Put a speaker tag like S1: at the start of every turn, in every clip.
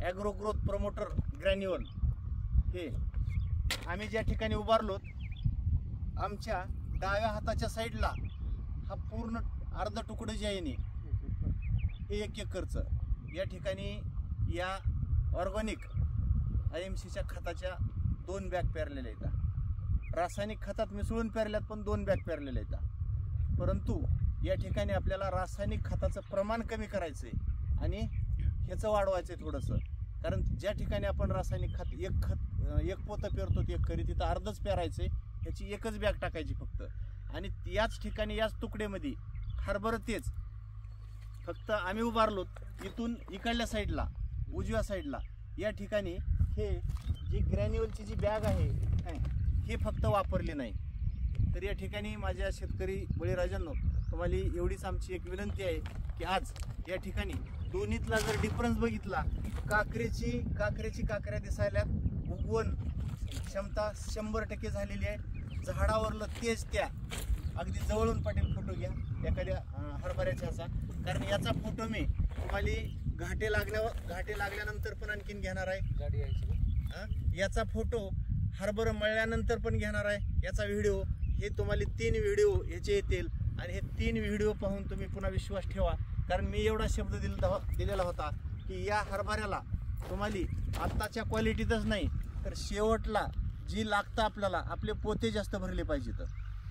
S1: Agro growth promoter granular हे आम्ही ज्या ठिकाणी उभारलोत, आमच्या डाव्या हाताच्या साईडला हा पूर्ण अर्ध तुकडं जे आहे नी हे 1 एकरचं, या ठिकाणी या ऑर्गॅनिक IMCच्या खताच्या 2 बॅग पेरलेल्या आहेत. रासायनिक खतात मिसळून पेरल्यात पण 2 बॅग पेरलेल्या आहेत. परंतु या ठिकाणी आपल्याला रासायनिक खताचं प्रमाण कमी करायचं आहे आणि ह्याचं वाढवायचं आहे थोडंसं. कारण ज्या ठिकाणी आपण रासायनिक खत एक पोतं पेरतो 1 एकरी, तिथं अर्धच पेरायचं आहे, ह्याची 1च बॅग टाकायची फक्त. आणि याच ठिकाणी याच तुकडेमध्ये हरभरं तेच फक्त आम्ही उभारलोत इथून इकडल्या साईडला उजव्या साईडला या ठिकाणी हे जी ग्रॅन्युअलची जी बॅग आहे हे फक्त वापरली नाही. तर या ठिकाणी माझ्या शेतकरी बळीराजांनो, तुम्हाला एवढीच आमची एक विनंती आहे की आज या ठिकाणी दोन्हीतला जर डिफरन्स बघितला, काकऱ्या दिसायल्यात, उगवण क्षमता 100% झालेली आहे, झाडावरलं तेज त्या अगदी जवळून पाटील फोटो घ्या एखाद्या हरभऱ्याच्या असा, कारण याचा फोटो मी तुम्हाला घाटे लागल्यानंतर पण आणखीन घेणार आहे. याचा फोटो हरभरं मळल्यानंतर पण घेणार आहे. याचा व्हिडिओ हे तुम्हाला 3 व्हिडिओ ह्याचे येतील आणि हे 3 व्हिडिओ पाहून तुम्ही पुन्हा विश्वास ठेवा. कारण मी एवढा शब्द दिलेला होता की या हरभऱ्याला तुम्हाला आत्ताच्या क्वालिटीतच नाही तर शेवटला जी लागतं आपल्याला, आपले पोते जास्त भरले पाहिजेत.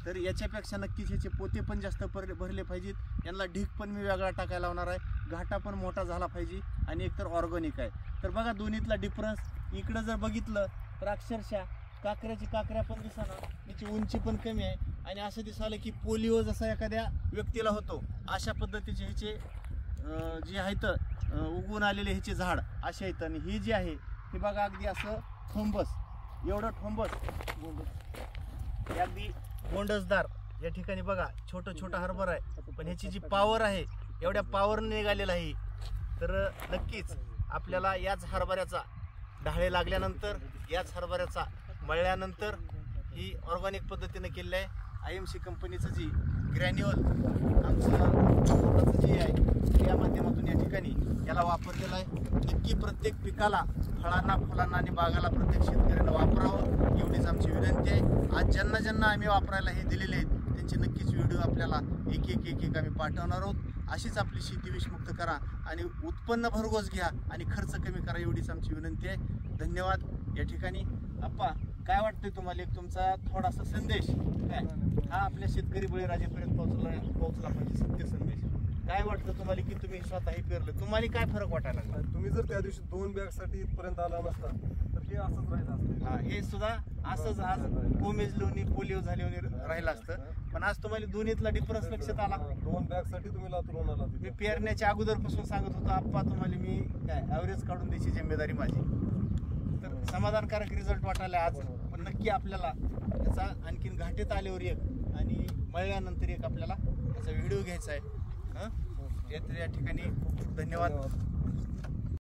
S1: तर याच्यापेक्षा नक्कीच ह्याचे पोते पण जास्त भरले पाहिजेत. यांना ढीक पण मी वेगळा टाकायला लावणार आहे, घाटा पण मोठा झाला पाहिजे आणि एकतर ऑर्गॅनिक आहे. तर बघा दोन्हीतला डिफरन्स. इकडं जर बघितलं तर अक्षरशः काकऱ्या पण दिसणार, याची उंची पण कमी आहे आणि असं दिसायला की पोलिओ जसा एखाद्या व्यक्तीला होतो अशा पद्धतीचे ह्याचे जे आहेत उगवून आलेले ह्याचे झाड असे आहेत. आणि ही जी आहे ती बघा अगदी असं ठोंबस, एवढं ठोंबस अगदी गोंडसदार. या ठिकाणी बघा छोटं हरभर आहे पण ह्याची जी पॉवर आहे एवढ्या पॉवरने निघालेला आहे. तर नक्कीच आपल्याला याच हरभऱ्याचा ढाळे लागल्यानंतर, याच हरभऱ्याचा मळल्यानंतर ही ऑर्गॅनिक पद्धतीने केलेलं आहे. IMC कंपनीचं जी ग्रॅन्युअल आमचं जे आहे या माध्यमातून या ठिकाणी याला वापरलेलं आहे. नक्की प्रत्येक पिकाला, फळांना, फुलांना आणि बागाला प्रत्येक शेतकऱ्यानं वापरावं एवढीच आमची विनंती आहे. आज ज्यांना आम्ही वापरायला हे दिलेले आहेत त्यांचे नक्कीच व्हिडिओ आपल्याला एक आम्ही पाठवणार आहोत. अशीच आपली शेती विषमुक्त करा आणि उत्पन्न भरघोस घ्या आणि खर्च कमी करा एवढीच आमची विनंती आहे. धन्यवाद. या ठिकाणी आप्पा काय वाटतंय तुम्हाला, एक तुमचा थोडासा संदेश काय हा आपल्या शेतकरी बळीराजेपर्यंत पोहोचला पाहिजे, सत्य संदेश. काय वाटतं तुम्हाला की तुम्ही स्वतःही पेरलं, तुम्हाला काय फरक वाटायला लागला?
S2: तुम्ही जर त्या दिवशी 2 बॅगसाठी इथपर्यंत आला नसता तर हे असंच राहिलं असतं.
S1: हे सुद्धा असंच आज कोमेजलोनी पोलिओ झाले राहिलं असतं. पण आज तुम्हाला दोन्हीतला डिफरन्स लक्षात आला.
S2: 2 बॅगसाठी तुम्ही लातूरून आला.
S1: मी पेरण्याच्या अगोदरपासून सांगत होतो आप्पा तुम्हाला मी काय ॲव्हरेज काढून द्यायची जिम्मेदारी माझी. तर समाधानकारक रिझल्ट वाटायला आज. पण नक्की आपल्याला याचा आणखीन घाटेत आल्यावर एक आणि मळल्यानंतर एक आपल्याला याचा व्हिडिओ घ्यायचा आहे. या ठिकाणी खूप खूप धन्यवाद.